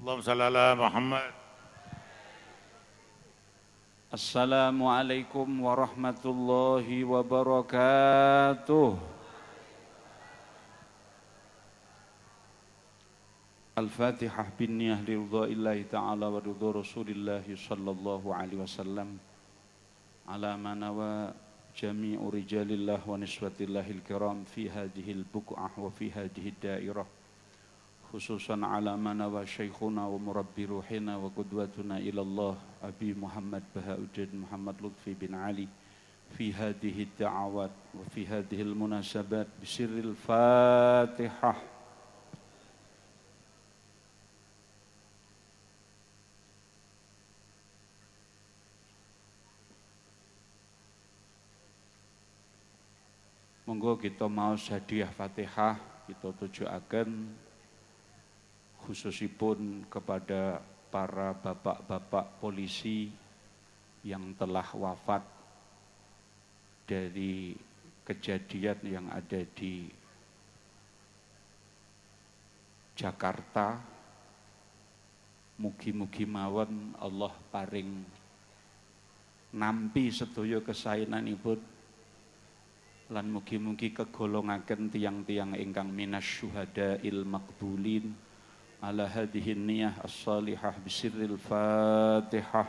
Allahumma shalli ala Muhammad. Assalamualaikum warahmatullahi wabarakatuh. Al-Fatihah binniyah liridha'illahi ta'ala wa ridha Rasulillahi sallallahu alaihi wasallam. Ala manawa jami'u rijalillah wa nisbatillahil kiram fi hadhil buq'ah wa fi hadhihi dairah. Khususan ala manawa syekhuna wa murabbi ruhina wa qudwatuna ilallah Abi Muhammad Bahauddin Muhammad Lutfi bin Ali fi hadhihi da'awat wa fi hadhihi munasabat bisirril Fatihah. Monggo kita mau hadiah Fatihah kita tujuaken khususipun kepada para bapak-bapak polisi yang telah wafat dari kejadian yang ada di Jakarta. Mugi-mugi mawon Allah paring nampi sedaya kesaenanipun lan mugi-mugi kegolongaken tiang-tiang ingkang minasyuhada'il maqbulin ala hadhihi niyah as-salihah bisirril Fatihah.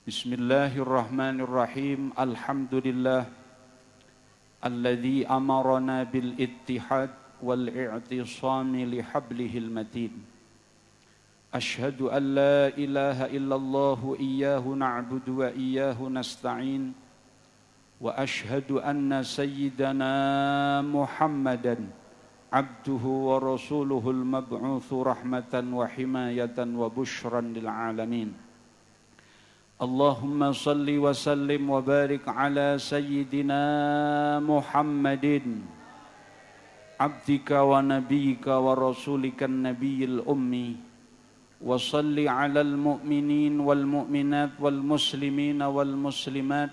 Bismillahirrahmanirrahim. Alhamdulillah alladzi amarna bil ittihad wal i'tisami li hablihil matin. Ashhadu an la ilaha illallah iyyahu na'budu wa iyyahu nasta'in wa ashhadu anna sayyidana Muhammadan abduhu wa rasuluhul mab'utsu rahmatan wa himayatan wa bushran lil alamin. Allahumma salli wa sallim wa barik ala sayyidina Muhammadin abdika wa nabiyyika wa rasulikan nabiyil ummi wa salli alal mu'minin wal mu'minat wal muslimin wal muslimat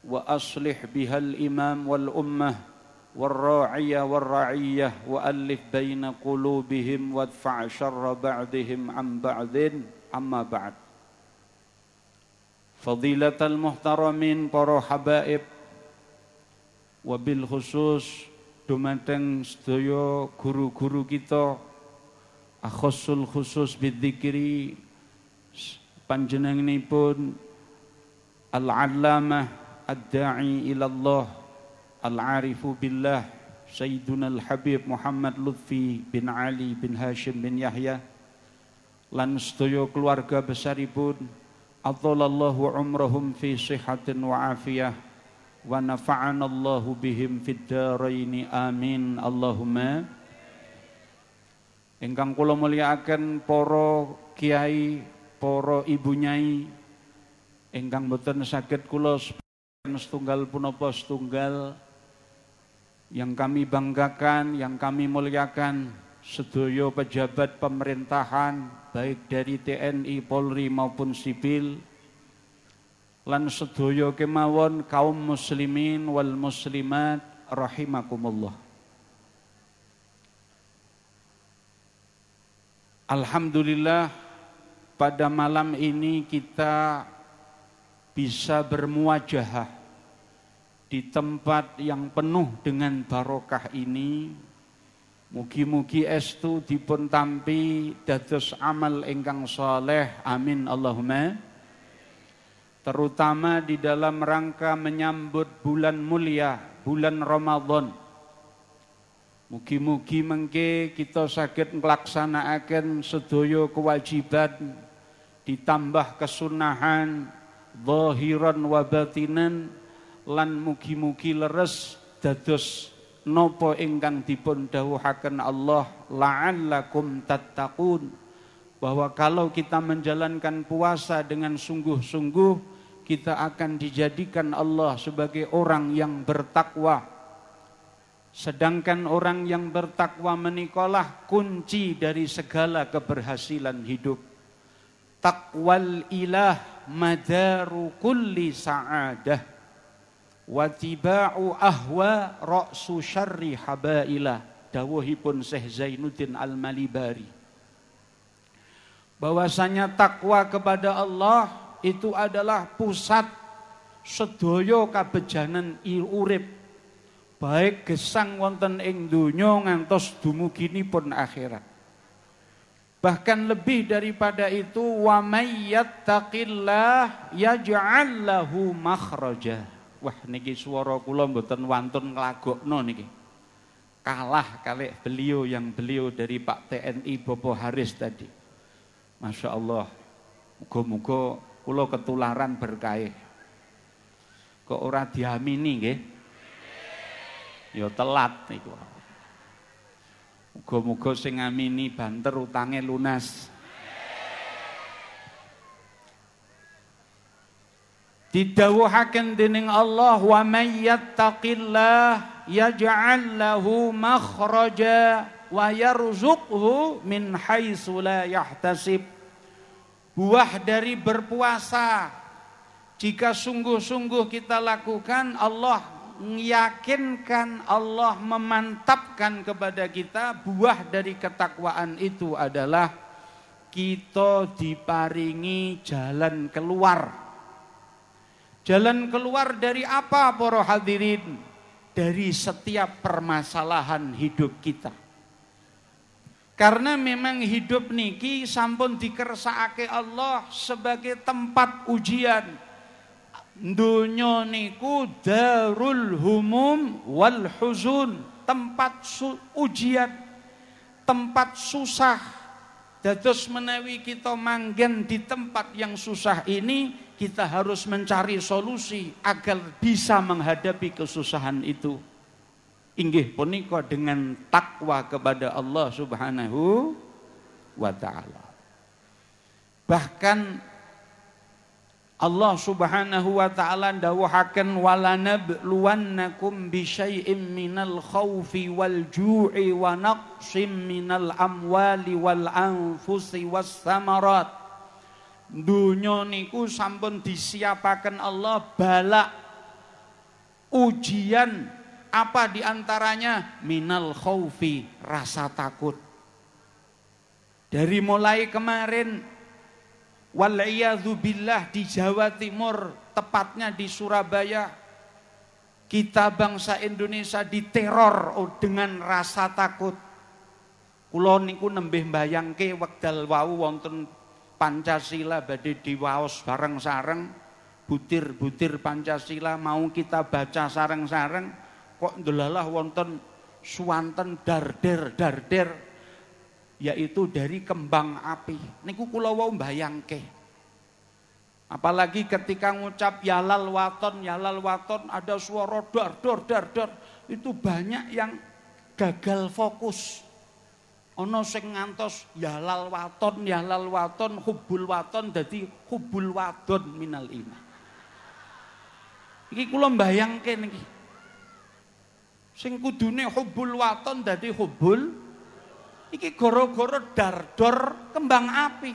wa aslih bihal imam wal ummah wal ra'iyah wal ra'iyah wa alif baina qulubihim wa adfa' syarra ba'dihim am ba'din amma ba'd. Fadilatal muhtaramin para habaib wabil khusus dumateng sedaya guru-guru kita akhosul khusus bidzikri panjenenganipun al-allamah ad-da'i ilallah al-arifu billah Sayyiduna al-Habib Muhammad Lutfi bin Ali bin Hashim bin Yahya lan sedaya keluarga besaripun athalallahu umrahum fi sihatin wa afiyah wa nafa'ana Allahu bihim fid dharaini amin Allahumma. Ingkang kula mulyakaken para kiai, para ibu nyai ingkang boten saged kula setunggal punapa setunggal, yang kami banggakan, yang kami muliakan sedaya pejabat pemerintahan baik dari TNI, Polri maupun sipil lan sedaya kemawon kaum muslimin wal muslimat rahimakumullah. Alhamdulillah pada malam ini kita bisa bermuajahah di tempat yang penuh dengan barokah ini. Mugi-mugi estu dipun tampi dados amal ingkang saleh amin Allahumma. Terutama di dalam rangka menyambut bulan mulia, bulan Ramadan. Mugi-mugi mengke kita saged nglaksanakaken sedaya kewajiban ditambah kesunahan zahiran wa batinan lan mugi-mugi leres dados napa ingkang dipun dawuhaken Allah la'allakum tattaqun, bahwa kalau kita menjalankan puasa dengan sungguh-sungguh kita akan dijadikan Allah sebagai orang yang bertakwa. Sedangkan orang yang bertakwa menikalah kunci dari segala keberhasilan hidup. Takwal ilah madaru kulli sa'adah wa tiba'u ahwa ra'su syarri habailah. Dawuhipun Syekh Zainuddin Al-Malibari, bahwasanya takwa kepada Allah itu adalah pusat sedaya kabejanan urip, baik gesang wonten ing donya ngantos dumuginipun akhirat. Bahkan lebih daripada itu, wa may yattaqillah yaj'al lahu makhraja. Wah niki swara kula mboten wantun nglagokno niki. Kalah kalih beliau dari Pak TNI Bopo Haris tadi. Masya Allah. Muga-muga kula ketularan berkah. Kok ora diamini nggih? Ya telat niku. Muga-muga sing ngamini banter utange lunas. Didhawuhaken dening Allah, wa may yattaqillah yaj'al lahu makhraja wa yarzuqhu min haitsu la yahtasib. Buah dari berpuasa, jika sungguh-sungguh kita lakukan, Allah meyakinkan, Allah memantapkan kepada kita, buah dari ketakwaan itu adalah kita diparingi jalan keluar. Jalan keluar dari apa para hadirin? Dari setiap permasalahan hidup kita. Karena memang hidup niki sampun dikersakake Allah sebagai tempat ujian. Dunya niku darul humum wal huzun, tempat ujian, tempat susah. Dados menawi kita manggen di tempat yang susah ini, kita harus mencari solusi agar bisa menghadapi kesusahan itu. Inggih punika dengan takwa kepada Allah Subhanahu wa taala. Bahkan Allah Subhanahu wa taala dawuhaken, walanabluwannakum bisyai'im minal khaufi wal ju'i wa naqsim minal amwali wal anfusi was samarat. Dunya niku sampun disiapaken Allah bala ujian, apa diantaranya? Minal khaufi, rasa takut. Dari mulai kemarin, wal'iyadzubillah di Jawa Timur, tepatnya di Surabaya, kita bangsa Indonesia diteror dengan rasa takut. Kula niku nembih mbayangke wekdal wau wonten Pancasila badhe diwaos bareng-sareng, butir-butir Pancasila mau kita baca sareng-sareng, kok ndelalah wonten suwanten darder, yaitu dari kembang api. Niku kula wau mbayangke. Apalagi ketika ngucap yalal waton ada suara dar, itu banyak yang gagal fokus. Ono sing ngantos yalal waton hubbul waton dadi hubbul wadon minal iman. Iki kula mbayangke niki. Sing kudune hubbul waton dadi hubbul, iki gara-gara dardor kembang api.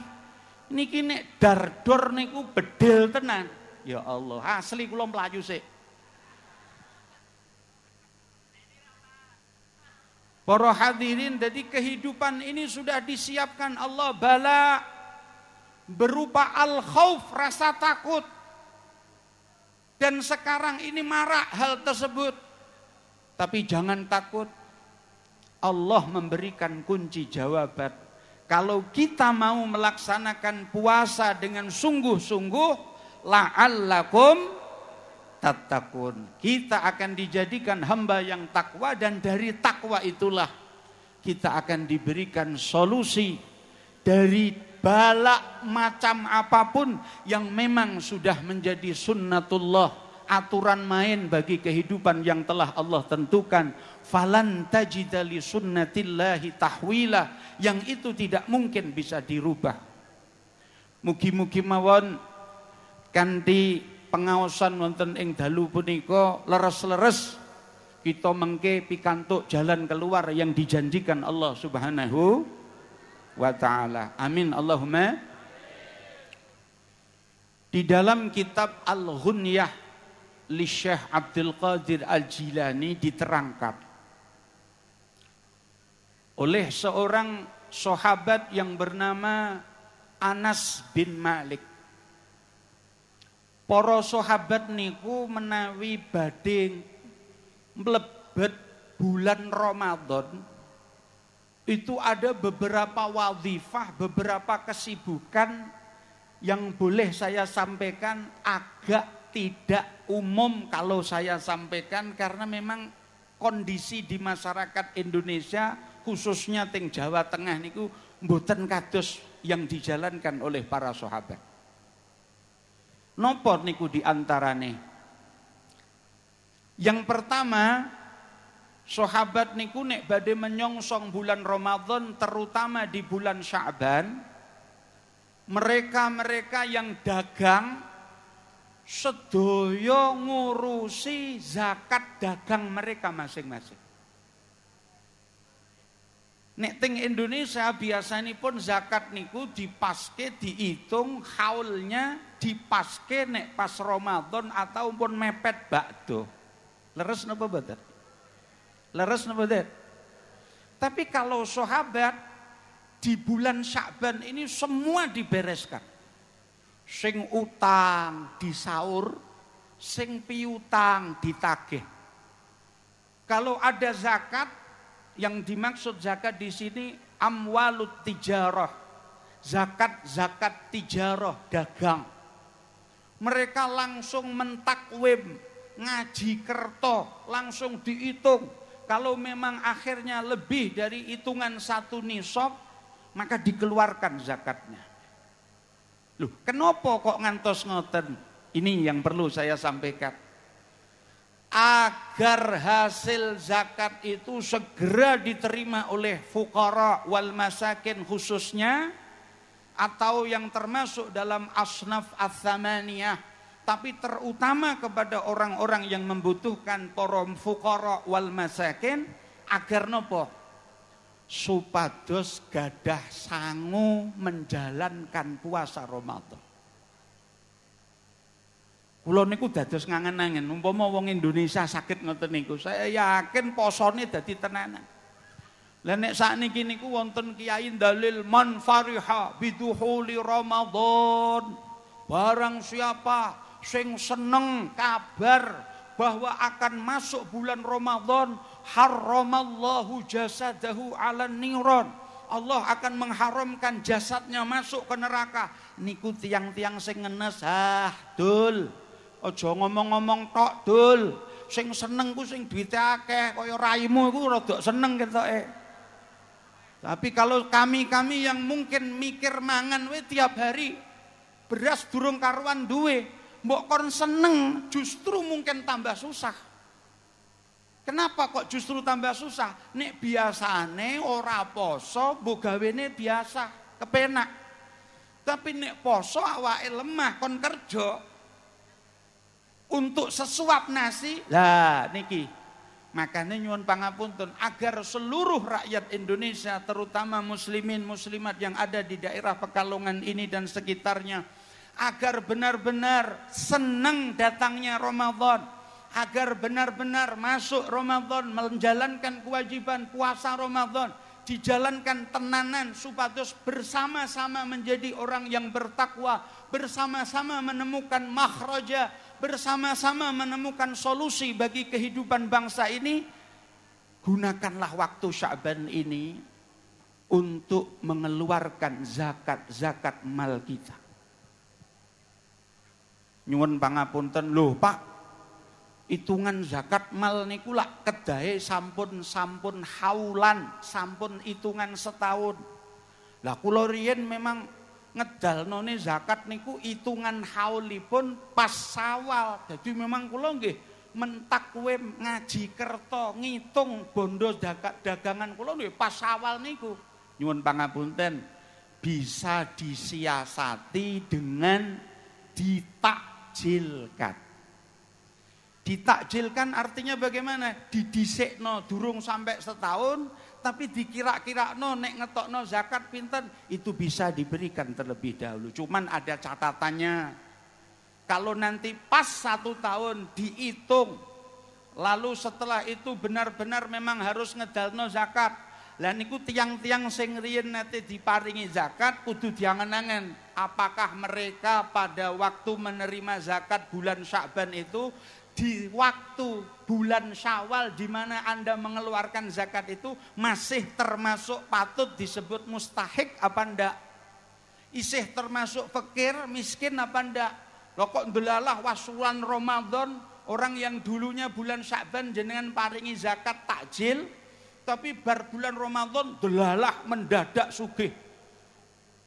Niki nek dardor niku bedil tenan. Ya Allah, asli kula mlayu sik. Para hadirin, jadi kehidupan ini sudah disiapkan Allah bala berupa al-khauf, rasa takut. Dan sekarang ini marak hal tersebut. Tapi jangan takut. Allah memberikan kunci jawaban. Kalau kita mau melaksanakan puasa dengan sungguh-sungguh, la'allakum tattaqun. Kita akan dijadikan hamba yang takwa, dan dari takwa itulah kita akan diberikan solusi dari bala macam apapun yang memang sudah menjadi sunnatullah, aturan main bagi kehidupan yang telah Allah tentukan. Falan tajida li sunnatillahi tahwila, yang itu tidak mungkin bisa dirubah. Mugi-mugi mawon kanthi pengaosan wonten ing dalu punika leres-leres kita mengke pikantuk jalan keluar yang dijanjikan Allah Subhanahu wa taala. Amin Allahumma. Di dalam kitab Al-Ghunyah li Syekh Abdul Qadir Al-Jilani diterangkan oleh seorang sahabat yang bernama Anas bin Malik. Para sahabat niku menawi badhe mlebet bulan Ramadan itu ada beberapa wazifah, beberapa kesibukan yang boleh saya sampaikan, agak tidak umum kalau saya sampaikan karena memang kondisi di masyarakat Indonesia khususnya teng Jawa Tengah niku mboten kados yang dijalankan oleh para sahabat. Napa niku diantarane? Yang pertama, sahabat niku nek badhe menyongsong bulan Ramadan terutama di bulan Sya'ban, mereka-mereka yang dagang sedaya ngurusi zakat dagang mereka masing-masing. Nek teng Indonesia biasanya pun zakat niku dipaske dihitung haulnya dipaske nek pas Ramadan ataupun mepet bakdo. Leres napa mboten? Leres napa mboten? Tapi kalau sahabat di bulan Sya'ban ini semua dibereskan. Sing utang disaur, sing piutang ditagih. Kalau ada zakat, yang dimaksud zakat di sini amwalut tijarah. Zakat tijarah, dagang. Mereka langsung mentakwim, ngaji kerto, langsung dihitung. Kalau memang akhirnya lebih dari hitungan satu nisab, maka dikeluarkan zakatnya. Loh, kenapa kok ngantos ngoten? Ini yang perlu saya sampaikan. Agar hasil zakat itu segera diterima oleh fuqara wal masakin khususnya, atau yang termasuk dalam asnaf ats-tsamaniyah, tapi terutama kepada orang-orang yang membutuhkan, para fuqara wal masakin, agar nopo? Supados gadah sangu menjalankan puasa Ramadan. Kula niku dados ngangen-angen umpama wong Indonesia sakit ngoten niku, saya yakin posone dadi tenanan. Lah nek sakniki niku wonten kiai dalil man fariha biduhuli Ramadan. Barang siapa sing seneng kabar bahwa akan masuk bulan Ramadan, harramallahu jasadahu 'alan niran. Allah akan mengharamkan jasadnya masuk ke neraka. Niku tiang-tiang sing ngenes, dul. Aja ngomong-ngomong tok, dul. Sing seneng ku sing duwite akeh, kaya raimu iku rada seneng ketoke. Tapi kalau kami-kami yang mungkin mikir mangan we tiap hari, beras durung karuan duwe, mbok kon seneng justru mungkin tambah susah. Kenapa kok justru tambah susah? Nek biasane ora poso, mbok gawene biasa, kepenak. Tapi nek poso awake lemah kon kerja untuk sesuap nasi. Lah niki. Makanya nyuwun pangapunten agar seluruh rakyat Indonesia terutama muslimin muslimat yang ada di daerah Pekalongan ini dan sekitarnya, agar benar-benar senang datangnya Ramadan, agar benar-benar masuk Ramadan, menjalankan kewajiban puasa Ramadan, dijalankan tenanan supados bersama-sama menjadi orang yang bertakwa, bersama-sama menemukan makhraja, bersama-sama menemukan solusi bagi kehidupan bangsa ini. Gunakanlah waktu Sya'ban ini untuk mengeluarkan zakat mal kita. Nyuwun pangapunten, lho Pak, hitungan zakat mal niku lak kedahe sampun haulan, sampun hitungan setahun. Lah kula riyen memang ngedalnone zakat niku hitungan haulipun pas Syawal. Jadi memang kula nggih mentakwim ngaji kerto, ngitung bondo dagangan kula nggih pas Syawal niku. Nyuwun pangapunten, bisa disiasati dengan ditakjilkan. Ditakjilkan artinya bagaimana? Didhisikno durung sampai setahun, tapi dikira-kirakno nek ngetokno zakat pinten, itu bisa diberikan terlebih dahulu. Cuman ada catatannya. Kalau nanti pas 1 tahun dihitung, lalu setelah itu benar-benar memang harus ngedalno zakat. Lah niku tiang-tiang sing riyen nate diparingi zakat kudu diangen-angen. Apakah mereka pada waktu menerima zakat bulan Sya'ban itu di waktu bulan Syawal di mana Anda mengeluarkan zakat itu masih termasuk patut disebut mustahik apa ndak? Isih termasuk fakir, miskin apa ndak? Loh kok ndelalah wasulan Ramadan, orang yang dulunya bulan Sya'ban jenengan paringi zakat takjil, tapi bar bulan Ramadan delalah mendadak sugih.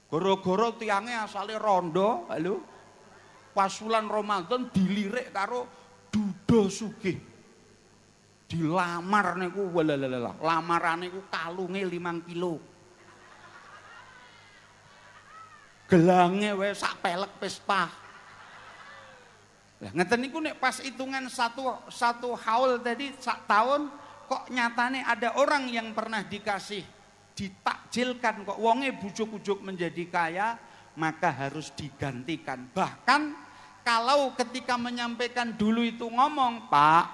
Goro-goro tiange asale rondo, halo. Wasulan Ramadan dilirik karo duda sugih. Dilamar niku walalalala, lamarane niku kalunge 5 kilo. Gelange wae sak pelek Vespa. Lah ngeten niku nek pas hitungan satu haul tadi sak tahun kok nyatane ada orang yang pernah dikasih ditakjilkan kok wonge bujuk-bujuk menjadi kaya, maka harus digantikan. Bahkan kalau ketika menyampaikan dulu itu ngomong, "Pak,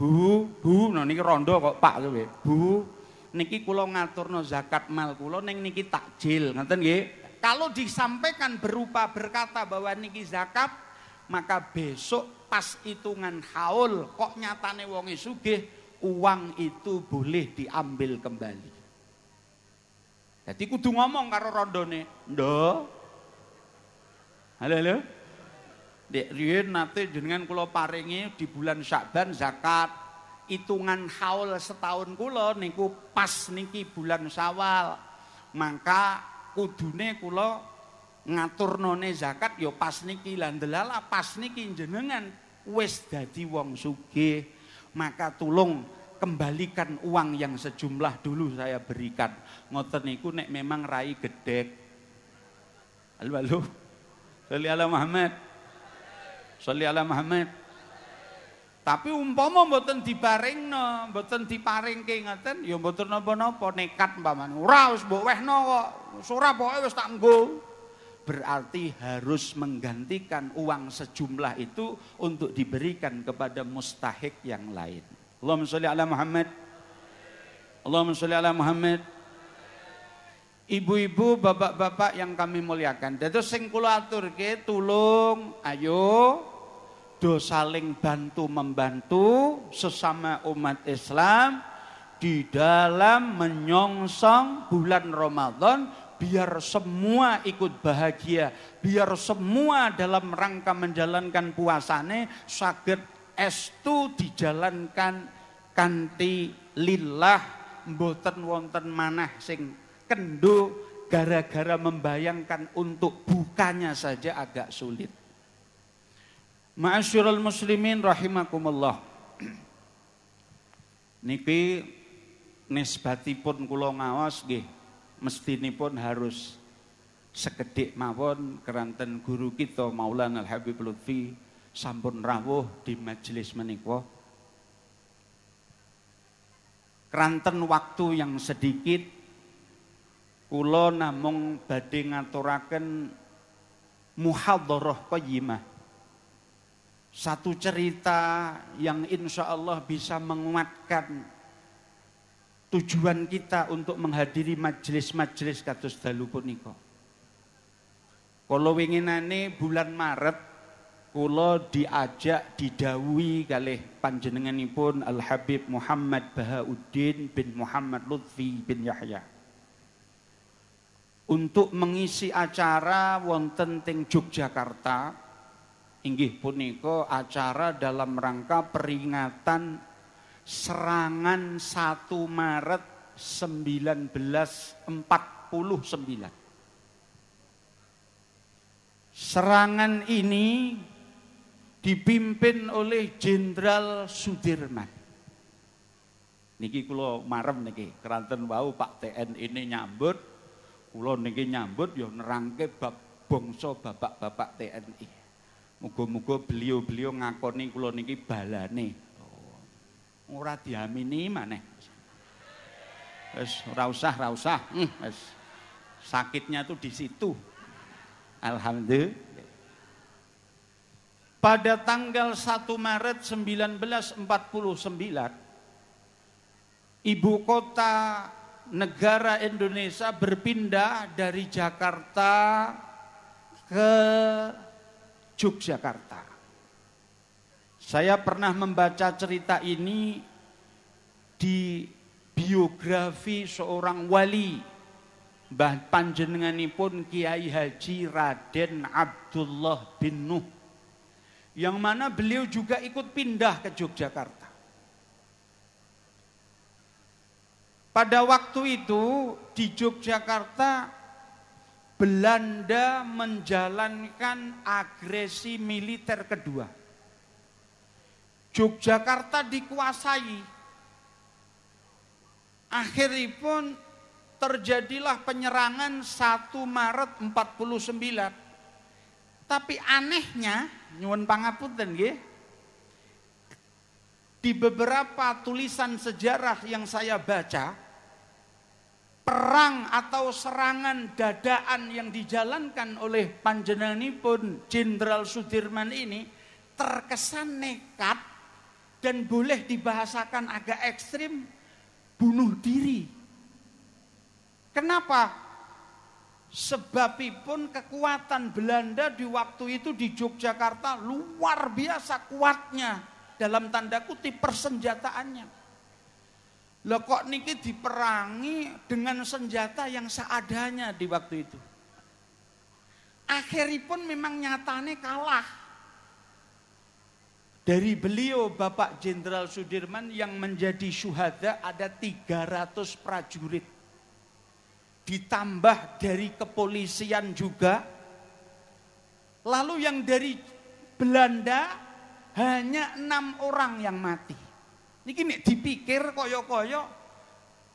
Bu, nah niki rondo kok Pak kowe. Bu, niki kula ngaturno zakat mal kula ning niki takjil." Ngoten nggih. Kalau disampaikan berupa berkata bahwa niki zakat, maka besok pas hitungan haul kok nyatane wonge sugih, uang itu boleh diambil kembali. Jadi kudu ngomong karo rondone, "Nduk. Halo. Dek riyen nate jenengan kula paringi di bulan Sya'ban zakat. Hitungan haul setahun kula niku pas niki bulan Syawal. Maka kudune kula ngaturne zakat ya pas niki lan delala pas niki jenengan wis dadi wong sugih, maka tulung kembalikan uang yang sejumlah dulu saya berikan." Ngoten niku nek memang rai gedek. Halo. Sholli ala Muhammad. Sholli ala Muhammad. Tapi umpama mboten dibaringno, mboten diparingke ngoten ya mboten napa-napa, nekat umpamane. Ora wis mbok wehno kok. Ora pokoke wis tak nggo. Berarti harus menggantikan uang sejumlah itu untuk diberikan kepada mustahik yang lain. Allahumma sholli ala Muhammad. Allahumma sholli ala Muhammad. Ibu-ibu, bapak-bapak yang kami muliakan, dados sing kula aturke tulung ayo do saling bantu membantu sesama umat Islam di dalam menyongsong bulan Ramadan, biar semua ikut bahagia, biar semua dalam rangka menjalankan puasane saged estu dijalankan kanthi lillah, mboten wonten manah sing kendo gara-gara membayangkan untuk bukanya saja agak sulit. Ma'asyiral muslimin rahimakumullah. Niki nisbatipun kula ngaos nggih mestinipun harus sekedhik mawon keranten guru kita Maulana Al Habib Lutfi sampun rawuh di majelis menika. Keranten waktu yang sedikit kula namung badhe ngaturaken muhadharah qayyimah. Satu cerita yang insya Allah bisa menguatkan tujuan kita untuk menghadiri majelis-majelis kados dalu punika. Kula winginane bulan Maret kula diajak didhawuhi kalih panjenenganipun Al Habib Muhammad Bahauddin bin Muhammad Lutfi bin Yahya untuk mengisi acara wonten teng Yogyakarta, inggih punika acara dalam rangka peringatan serangan 1 Maret 1949. Serangan ini dipimpin oleh Jenderal Sudirman. Niki kula marem niki, keranten wau Pak TNI ini nyambut. Kula niki nyambut ya nerangke bab bangsa bapak-bapak TNI. Muga-muga beliau-beliau ngakoni kula niki balane. Ora diamini maneh. Wis ora usah. Wis. Sakitnya tuh di situ. Alhamdulillah. pada tanggal 1 Maret 1949, ibu kota negara Indonesia berpindah dari Jakarta ke Yogyakarta. Saya pernah membaca cerita ini di biografi seorang wali, mbah panjenenganipun Kiai Haji Raden Abdullah bin Nuh, yang mana beliau juga ikut pindah ke Yogyakarta. Pada waktu itu di Yogyakarta Belanda menjalankan agresi militer kedua. Yogyakarta dikuasai. Akhiripun terjadilah penyerangan 1 Maret 49. Tapi anehnya, nyuwun pangapunten nggih, di beberapa tulisan sejarah yang saya baca, perang atau serangan dadaan yang dijalankan oleh panjenenganipun Jenderal Sudirman ini terkesan nekat dan boleh dibahasakan agak ekstrim, bunuh diri. Kenapa? Sebabipun kekuatan Belanda di waktu itu di Yogyakarta luar biasa kuatnya, dalam tanda kutip persenjataannya. Lah kok niki diperangi dengan senjata yang seadanya di waktu itu. Akhiripun memang nyatane kalah. Dari beliau Bapak Jenderal Sudirman yang menjadi syuhada ada 300 prajurit. Ditambah dari kepolisian juga. Lalu yang dari Belanda hanya 6 orang yang mati. Niki nek dipikir koyo-koyo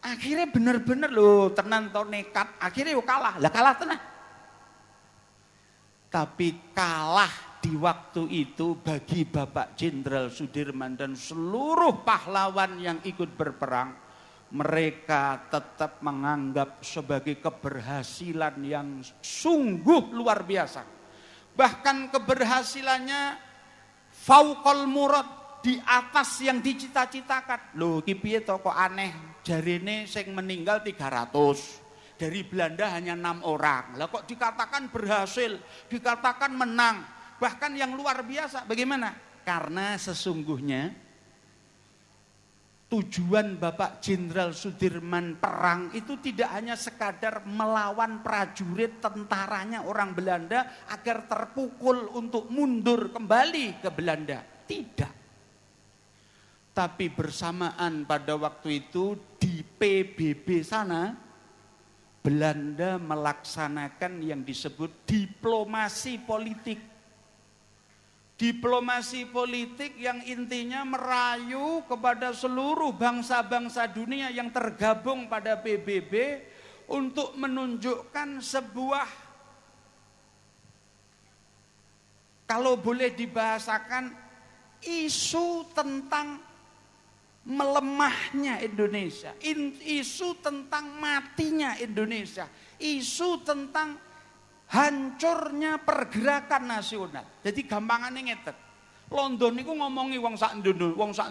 akhirnya bener-bener loh tenan to nekat, akhirnya yo kalah. Lah kalah tenan. Tapi kalah di waktu itu bagi Bapak Jenderal Sudirman dan seluruh pahlawan yang ikut berperang, mereka tetap menganggap sebagai keberhasilan yang sungguh luar biasa. Bahkan keberhasilannya fauqal murad, di atas yang dicita-citakan. Loh iki piye to kok aneh, jarine sing meninggal 300, dari Belanda hanya 6 orang. Lah kok dikatakan berhasil, dikatakan menang, bahkan yang luar biasa. Bagaimana? Karena sesungguhnya tujuan Bapak Jenderal Sudirman perang itu tidak hanya sekadar melawan prajurit tentaranya orang Belanda agar terpukul untuk mundur kembali ke Belanda. Tidak. Tapi bersamaan pada waktu itu di PBB sana, Belanda melaksanakan yang disebut diplomasi politik. Diplomasi politik yang intinya merayu kepada seluruh bangsa-bangsa dunia yang tergabung pada PBB untuk menunjukkan sebuah, kalau boleh dibahasakan, isu tentang melemahnya Indonesia, isu tentang matinya Indonesia, isu tentang hancurnya pergerakan nasional. Jadi gampangane ngeten. London niku ngomongi wong sak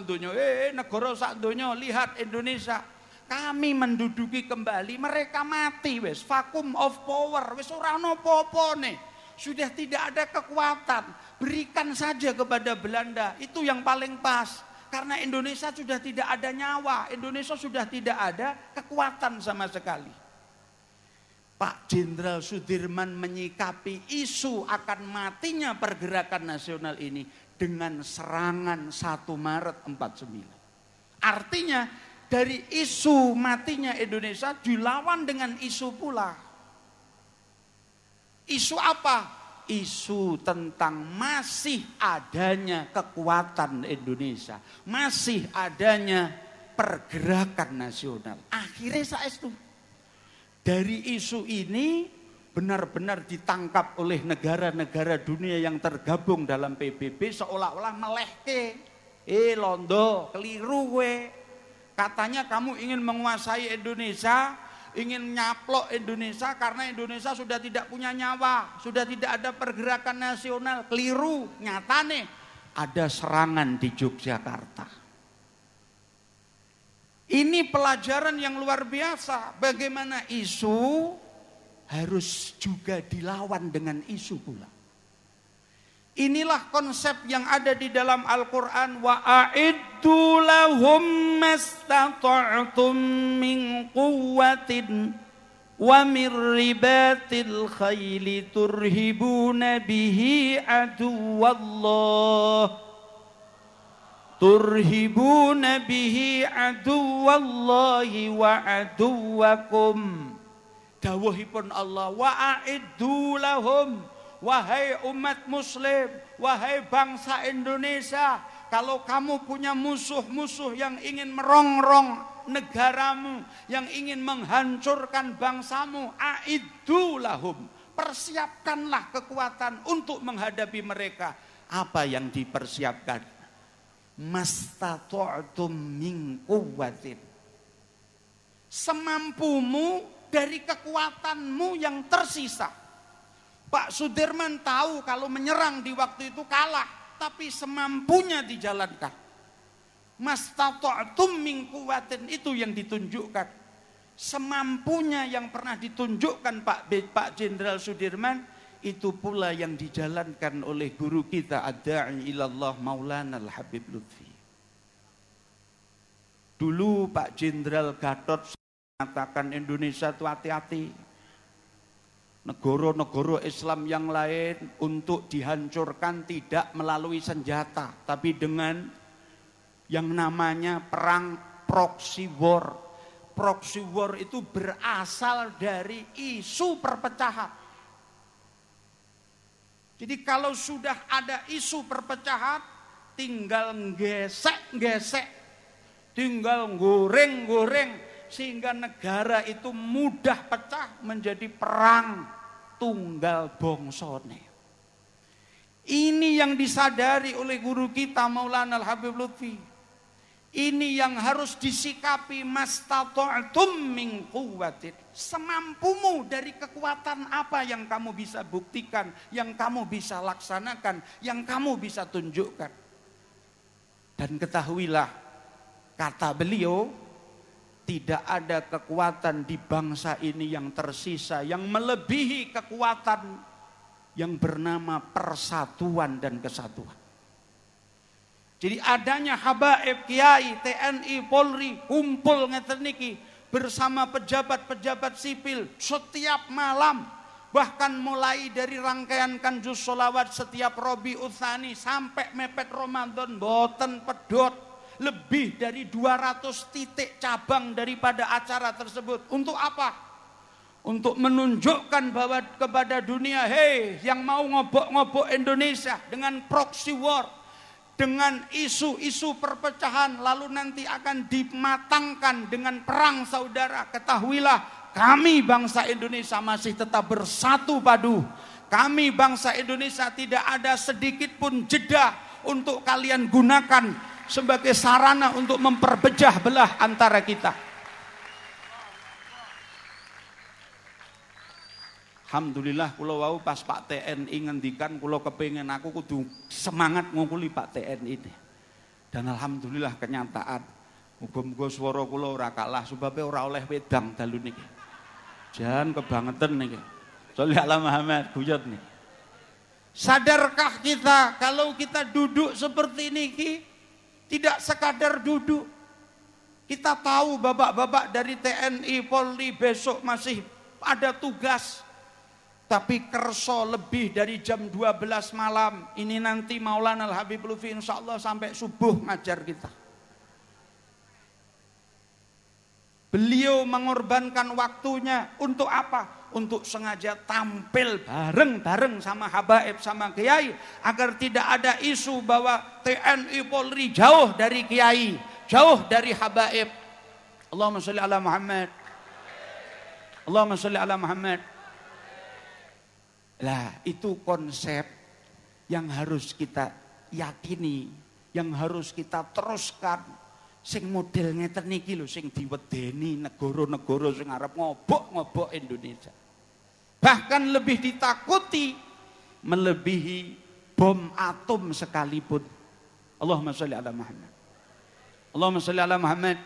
donya, negara sak donya, lihat Indonesia. Kami menduduki kembali, mereka mati wis, vacuum of power, wis ora ono apa-apane. Sudah tidak ada kekuatan, berikan saja kepada Belanda, itu yang paling pas. Karena Indonesia sudah tidak ada nyawa, Indonesia sudah tidak ada kekuatan sama sekali. Pak Jenderal Sudirman menyikapi isu akan matinya pergerakan nasional ini dengan serangan 1 Maret 49. Artinya dari isu matinya Indonesia dilawan dengan isu pula. Isu apa? Isu tentang masih adanya kekuatan Indonesia, masih adanya pergerakan nasional. Akhirnya saestu dari isu ini benar-benar ditangkap oleh negara-negara dunia yang tergabung dalam PBB seolah-olah melehke. Londo, keliru we. Katanya kamu ingin menguasai Indonesia, ingin nyaplok Indonesia karena Indonesia sudah tidak punya nyawa, sudah tidak ada pergerakan nasional. Keliru, nyatane ada serangan di Yogyakarta. Ini pelajaran yang luar biasa, bagaimana isu harus juga dilawan dengan isu pula. Inilah konsep yang ada di dalam Al-Quran. Wa a'iddu lahum mastata'tum min quwwatin wa min ribatil khayli turhibuna bihi aduwallah wa aduwakum. Dawuhipun Allah, wa a'iddu lahum, wahai umat muslim, wahai bangsa Indonesia, kalau kamu punya musuh-musuh yang ingin merongrong negaramu, yang ingin menghancurkan bangsamu, a'iddu lahum, persiapkanlah kekuatan untuk menghadapi mereka. Apa yang dipersiapkan? Mastata'tum min quwwatin, semampumu dari kekuatanmu yang tersisa. Pak Sudirman tahu kalau menyerang di waktu itu kalah, tapi semampunya dijalankan. Mastata'tum min quwwatin, itu yang ditunjukkan. Semampunya yang pernah ditunjukkan Pak Jenderal Sudirman, itu pula yang dijalankan oleh guru kita ad-da'i ilallah Maulana Al-Habib Lutfi. Dulu Pak Jenderal Gatot mengatakan Indonesia itu hati-hati. Negara-negara Islam yang lain untuk dihancurkan tidak melalui senjata, tapi dengan yang namanya perang proxy war. Proxy war itu berasal dari isu perpecahan. Jadi kalau sudah ada isu perpecahan, tinggal gesek-gesek, tinggal goreng-goreng, sehingga negara itu mudah pecah menjadi perang tunggal bongsone. Ini yang disadari oleh guru kita Maulana Al-Habib Lutfi. Ini yang harus disikapi, mastata'tum min quwwatin. Semampumu dari kekuatan apa yang kamu bisa buktikan, yang kamu bisa laksanakan, yang kamu bisa tunjukkan. Dan ketahuilah, kata beliau, tidak ada kekuatan di bangsa ini yang tersisa yang melebihi kekuatan yang bernama persatuan dan kesatuan. Jadi adanya habaib, kiai, TNI, Polri kumpul ngeten niki bersama pejabat-pejabat sipil setiap malam, bahkan mulai dari rangkaian kanjus sholawat setiap Rabiul Tsani sampai mepet Ramadan boten pedot. Lebih dari 200 titik cabang daripada acara tersebut. Untuk apa? Untuk menunjukkan bahwa kepada dunia, hei yang mau ngobok-ngobok Indonesia dengan proxy war, dengan isu-isu perpecahan, lalu nanti akan dimatangkan dengan perang saudara. Ketahuilah, kami bangsa Indonesia masih tetap bersatu padu. Kami bangsa Indonesia tidak ada sedikit pun jeda untuk kalian gunakan sebagai sarana untuk memperpecah belah antara kita. Alhamdulillah kula wau pas Pak TNI ngendikan, kula kepengin aku kudu semangat ngungkuli Pak TNI ini. Dan alhamdulillah kenyataan. Muga-muga swara kula ora kalah sebab ora oleh wedang dalu niki. Jan kebangetan niki. Sholli ala Muhammad buyut niki. Sadarkah kita kalau kita duduk seperti niki tidak sekadar duduk. Kita tahu bapak-bapak dari TNI, Polri besok masih ada tugas. Tapi kerso lebih dari jam 12 malam. Ini nanti Maulana Al-Habib Lutfi insya Allah sampai subuh ngajar kita. Beliau mengorbankan waktunya untuk apa? Untuk sengaja tampil bareng-bareng sama habaib, sama kiai, agar tidak ada isu bahwa TNI Polri jauh dari kiai, jauh dari habaib. Allahumma sholli ala Muhammad. Allahumma sholli ala Muhammad. Lah, itu konsep yang harus kita yakini, yang harus kita teruskan, Sing model ngeten niki lho sing diwedeni negara-negara sing arep ngobok-ngobok Indonesia. Bahkan lebih ditakuti melebihi bom atom sekalipun. Allahumma sholli ala Muhammad. Allahumma sholli ala Muhammad.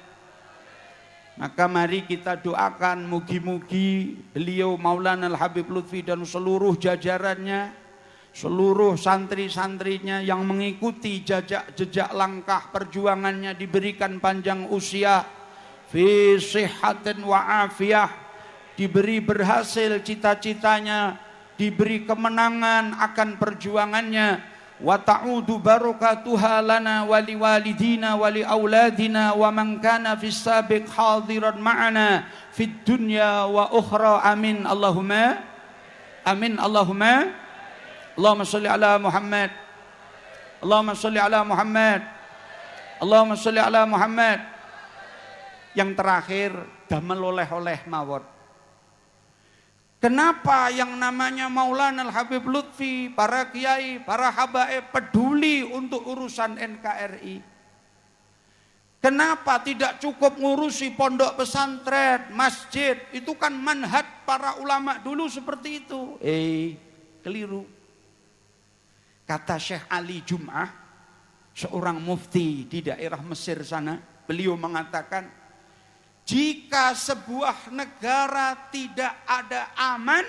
Maka mari kita doakan mugi-mugi beliau Maulana Al-Habib Lutfi dan seluruh jajarannya, seluruh santri-santrinya yang mengikuti jejak langkah perjuangannya diberikan panjang usia, fi sihhatin wa afiyah, diberi berhasil cita-citanya, diberi kemenangan akan perjuangannya. Wa ta'udu barakatuha lana wa liwalidina wa liauladina wa man kana fis sabiq hadiran ma'ana fid dunya wa ukhra. Amin Allahumma amin Allahumma. Allahumma sholli ala Muhammad. Allahumma sholli ala Muhammad. Allahumma sholli ala Muhammad. Yang terakhir damel oleh-oleh mawon. Kenapa yang namanya Maulana Al-Habib Lutfi, para kiai, para habaib peduli untuk urusan NKRI? Kenapa tidak cukup ngurusi pondok pesantren, masjid? Itu kan manhaj para ulama dulu seperti itu. Keliru. Kata Syekh Ali Jum'ah, seorang mufti di daerah Mesir sana, beliau mengatakan, jika sebuah negara tidak ada aman,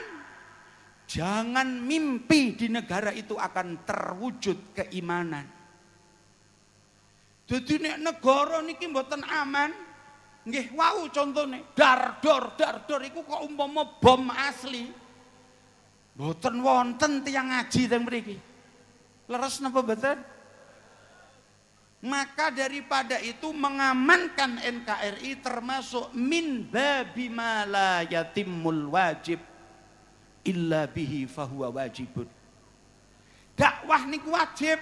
jangan mimpi di negara itu akan terwujud keimanan. Jadi nek negara niki mboten aman, nggih wau contone dar-dor iku kok umpama bom asli. Mboten wonten tiyang ngaji teng mriki. Leres napa mboten? Maka daripada itu mengamankan NKRI termasuk min babi ma la yatimul wajib illa bihi fahuwa wajibun. Dakwah niku wajib.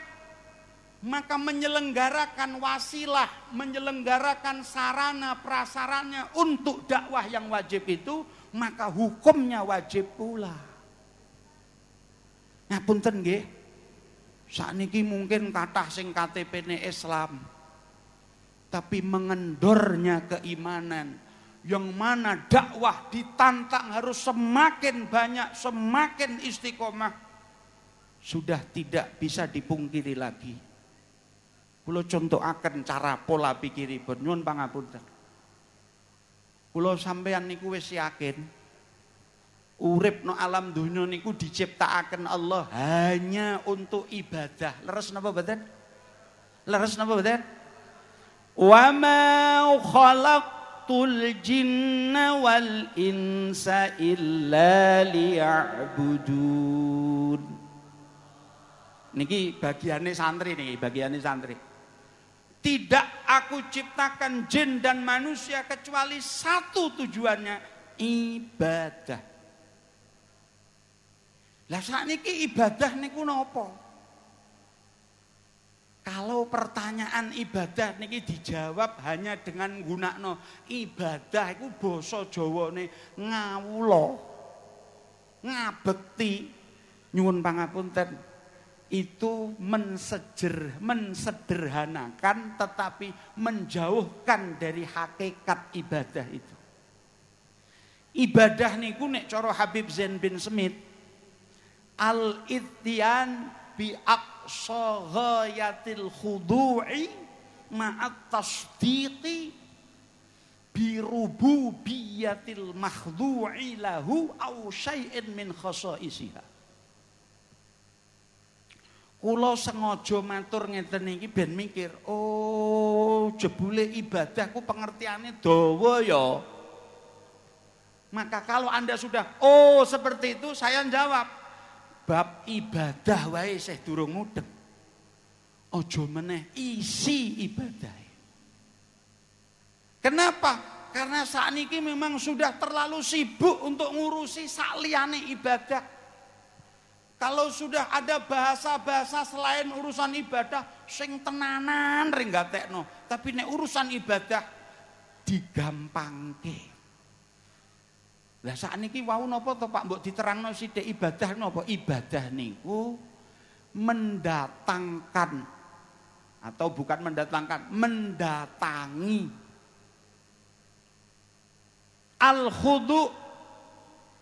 Maka menyelenggarakan wasilah, menyelenggarakan sarana prasarana untuk dakwah yang wajib itu, maka hukumnya wajib pula. Ngapunten nggih. Sakniki mungkin kathah sing KTP-ne Islam, tapi mengendornya keimanan, yang mana dakwah ditantang harus semakin banyak, semakin istiqomah, sudah tidak bisa dipungkiri lagi. Kula contohaken cara pola pikiripun, nyuwun pangapunten. Kula sampeyan niku wis yakin urip no alam dunia niku diciptakan Allah hanya untuk ibadah. Leres napa mboten? Leres napa mboten? Wa ma khalaqtul jinna wal insa illa liya'budun. Niki bagiane santri niki, bagiane santri. Tidak aku ciptakan jin dan manusia kecuali satu tujuannya, ibadah. Lah sakniki ibadah niku napa? Kalau pertanyaan ibadah niki dijawab hanya dengan gunakno ibadah iku basa Jawane ngawula. Ngabekti, nyuwun pangapunten. Itu mensederhanakan tetapi menjauhkan dari hakikat ibadah itu. Ibadah niku nek cara Habib Zain bin Smith, al-ittiyan bi aqsa ghayatil khudu'i ma'at tasdiqi bi rububiyatil makhdu'i lahu aw syai'in min khasaisiha. Kula sengaja matur ngeten iki ben mikir, oh jebule ibadah ku pengertiane dawa ya. Maka kalau Anda sudah seperti itu, saya jawab bab ibadah wae sih durung mudeng. Aja meneh isi ibadah. Kenapa? Karena sakniki memang sudah terlalu sibuk untuk ngurusi sakliyane ibadah. Kalau sudah ada bahasa-bahasa selain urusan ibadah sing tenanan ring gatekno, tapi nek urusan ibadah digampangke. Lah sakniki wau napa to Pak mbok diterangno sithik ibadah napa? Ibadah niku mendatangkan Atau bukan mendatangkan, mendatangi. Al-khudu,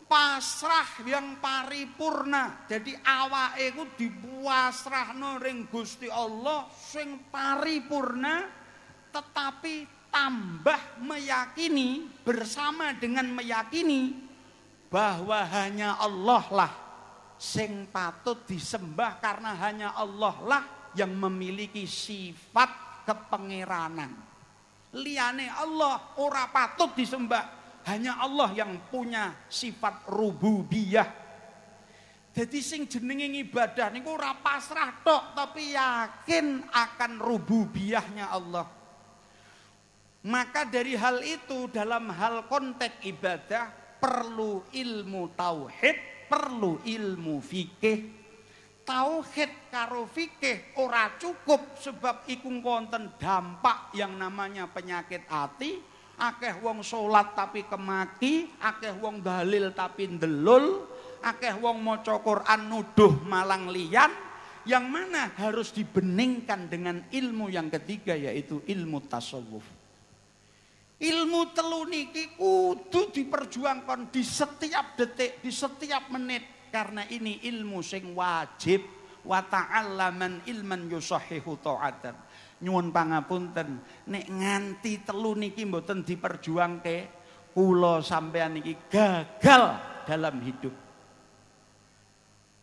pasrah yang paripurna. Jadi awake iku dipasrahno ring Gusti Allah sing paripurna, tetapi tambah meyakini, bersama dengan meyakini bahwa hanya Allah lah sing patut disembah, karena hanya Allah lah yang memiliki sifat kepangeranan. Liyane Allah ora patut disembah, hanya Allah yang punya sifat rububiyah. Jadi sing jenenge ibadah niku ora pasrah tok, tapi yakin akan rububiyahnya Allah. Maka dari hal itu, dalam hal konteks ibadah perlu ilmu tauhid, perlu ilmu fikih. Tauhid karo fikih ora cukup, sebab iku wonten dampak yang namanya penyakit hati. Akeh wong salat tapi kemaki, akeh wong dalil tapi ndelul, akeh wong maca Quran nuduh malang liyan, yang mana harus dibeningkan dengan ilmu yang ketiga, yaitu ilmu tasawuf. Ilmu telu niki kudu diperjuangkan di setiap detik, di setiap menit, karena ini ilmu sing wajib. Wa ta'allaman ilman yusahhihu ta'atan. Nyuwun pangapunten, nek nganti telu niki mboten diperjuangke, kula sampean niki gagal dalam hidup.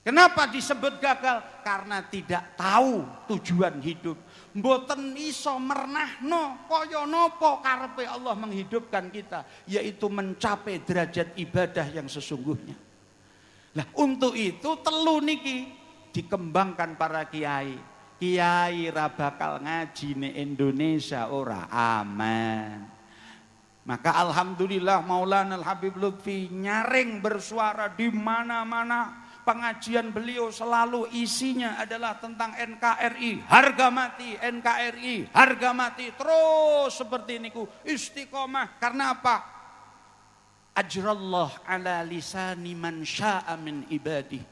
Kenapa disebut gagal? Karena tidak tahu tujuan hidup. Mboten iso mernahno kaya napa karepe Allah menghidupkan kita, yaitu mencapai derajat ibadah yang sesungguhnya. Nah, untuk itu telu niki dikembangkan para kiai. Kiai ra bakal ngaji ning Indonesia ora aman. Maka alhamdulillah Maulana Al Habib Lutfi nyaring bersuara di mana-mana. Pengajian beliau selalu isinya adalah tentang NKRI, harga mati, NKRI, harga mati, terus seperti niku istiqomah. Karena apa? Ajrallah ala lisani man sya'a min ibadih.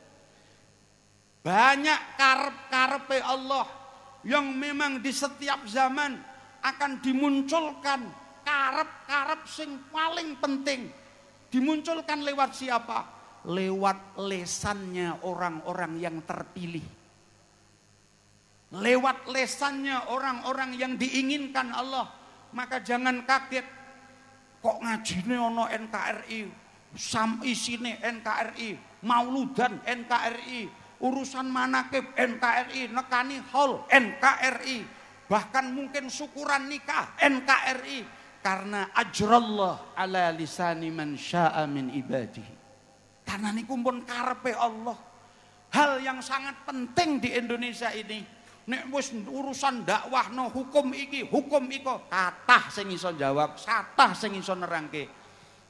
Banyak karep-karepe Allah yang memang di setiap zaman akan dimunculkan karep-karep sing paling penting. Dimunculkan lewat siapa? Lewat lesannya orang-orang yang terpilih. Lewat lesannya orang-orang yang diinginkan Allah. Maka jangan kaget, kok ngajine ono NKRI, isine NKRI, mauludan NKRI, urusan manakib NKRI, nekani hall NKRI, bahkan mungkin syukuran nikah NKRI, karena ajrallah ala lisani man sya'a min ibadihi. Karena niku pun karepe Allah. Hal yang sangat penting di Indonesia ini, nek wis urusan dakwah no hukum iki, hukum iko, kathah sing iso jawab, satah sing iso nerangke.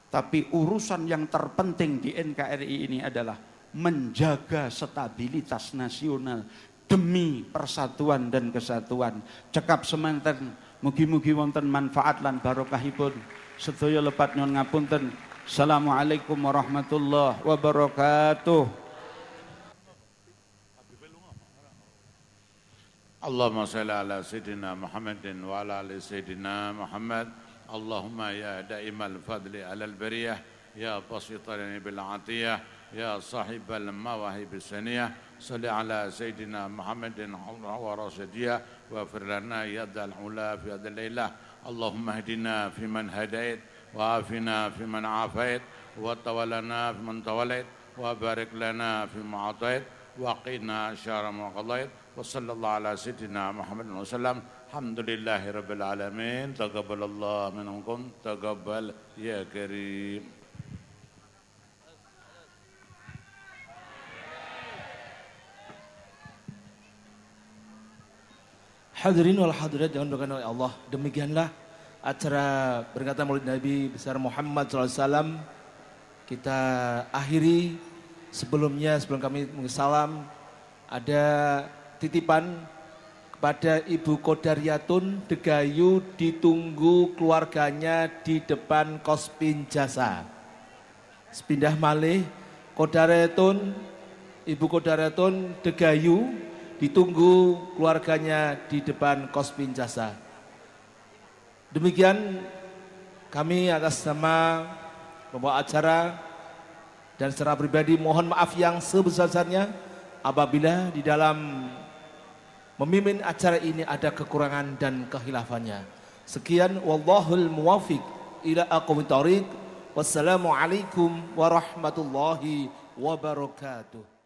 Tapi urusan yang terpenting di NKRI ini adalah menjaga stabilitas nasional demi persatuan dan kesatuan. Cekap semanten, mugi-mugi wonten manfaat lan barokahipun. Sedaya lepat nyuwun ngapunten. Assalamualaikum warahmatullahi wabarakatuh. Allahumma salli ala Sayyidina Muhammadin wa ala ali Sayyidina Muhammad. Allahumma ya da'imal fadli ala al-bariyah, ya basitan bil atiyah, ya sahibal mawahib saniyah, salli ala Sayyidina Muhammadin wa rasidiyah wa firlana yadal ula fi hadal laylah. Allahumma hadina fi man hadait, wa afina fi man afait, wa tawalana fi man tawalait, wa barik lana fi ma atait, wa qina syarra ma qadait. Wa sallallahu ala sayyidina Muhammadin wa sallam. Alhamdulillahi rabbil alamin. Taqabbalallahu minkum, taqabbal ya karim. Hadirin wal hadirat yang dimuliakan oleh Allah, demikianlah acara peringatan Maulid Nabi besar Muhammad SAW kita akhiri. Sebelum kami mengucapkan ada titipan kepada Ibu Qadariyatun Degayu, ditunggu keluarganya di depan Kospin Jasa. Sepindah malih Qadariyatun, Ibu Qadariyatun Degayu ditunggu keluarganya di depan Kospin Jasa. Demikian kami atas nama pembawa acara dan secara pribadi mohon maaf yang sebesar-besarnya apabila di dalam memimpin acara ini ada kekurangan dan kehilafannya. Sekian, wallahul muwafiq ila aqwamit thoriq. Wassalamualaikum warahmatullahi wabarakatuh.